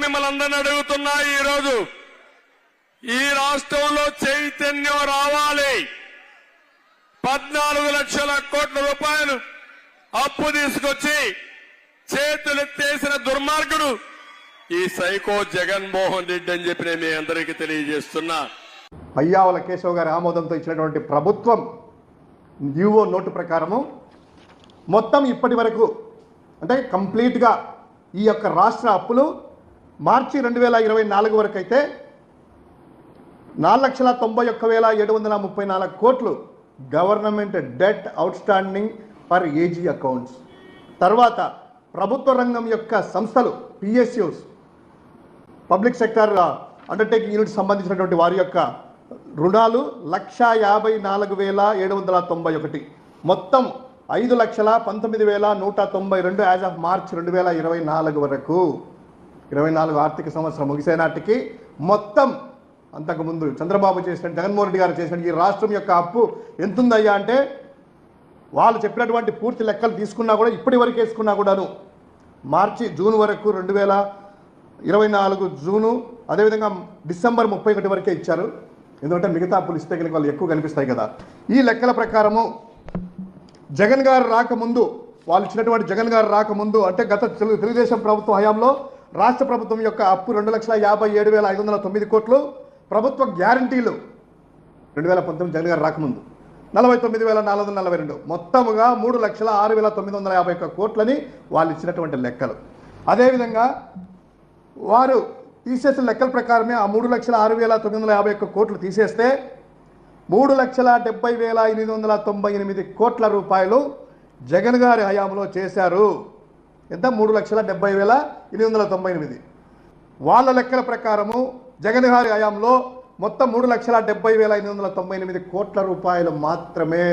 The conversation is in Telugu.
మిమ్మల్ని అందరిని అడుగుతున్నా, ఈరోజు ఈ రాష్ట్రంలో చైతన్యం రావాలి. 14 లక్షల కోట్ల రూపాయలు అప్పు తీసుకొచ్చి చేతులెత్తేసిన దుర్మార్గుడు ఈ సైకో జగన్మోహన్ రెడ్డి అని చెప్పి నేను మీ అందరికీ తెలియజేస్తున్నా. పయ్యావుల కేశవ్ గారి ఆమోదంతో ఇచ్చినటువంటి ప్రభుత్వం న్యూఓ నోటు ప్రకారము మొత్తం ఇప్పటి వరకు అంటే కంప్లీట్గా ఈ యొక్క రాష్ట్ర అప్పులు మార్చి 2024 వరకు అయితే 4,91,734 కోట్లు government debt outstanding for AG accounts. తర్వాత ప్రభుత్వ రంగం యొక్క సంస్థలు PSUs, public sector undertaking unit సంబంధించినటువంటి వారి యొక్క రుణాలు 1,54,791, మొత్తం 5,19,192 యాజ్ ఆఫ్ మార్చ్ 2024 వరకు. 24 ఆర్థిక సంవత్సరం ముగిసే నాటికి మొత్తం అంతకుముందు చంద్రబాబు చేసిన, జగన్మోహన్ రెడ్డి గారు చేసిన ఈ రాష్ట్రం యొక్క అప్పు ఎంతుందయ్యా అంటే వాళ్ళు చెప్పినటువంటి పూర్తి లెక్కలు తీసుకున్నా కూడా ఇప్పటి వరకు వేసుకున్నా కూడాను జూన్ వరకు 2024 జూను, అదేవిధంగా డిసెంబర్ 31 వరకే ఇచ్చారు. ఎందుకంటే మిగతా అప్పులు ఇస్తే కనుక వాళ్ళు ఎక్కువ కనిపిస్తాయి కదా. ఈ లెక్కల ప్రకారము జగన్ గారు రాకముందు, వాళ్ళు ఇచ్చినటువంటి జగన్ గారు రాకముందు అంటే గత తెలుగుదేశం ప్రభుత్వం హయాంలో రాష్ట్ర ప్రభుత్వం యొక్క అప్పు 2,57,509 కోట్లు, ప్రభుత్వ గ్యారంటీలు 2019 జగన్ గారు రాకముందు 49,442, మొత్తముగా 3,06,951 కోట్లని వాళ్ళు ఇచ్చినటువంటి లెక్కలు. అదేవిధంగా వారు తీసేసిన లెక్కల ప్రకారమే ఆ 3,06,951 కోట్లు తీసేస్తే 3,70,898 కోట్ల రూపాయలు జగన్ గారి హయాంలో చేశారు. ఎంత? 3,70,898. వాళ్ళ లెక్కల ప్రకారము జగన్ గారి హయాంలో మొత్తం 3,70,898 కోట్ల రూపాయలు మాత్రమే.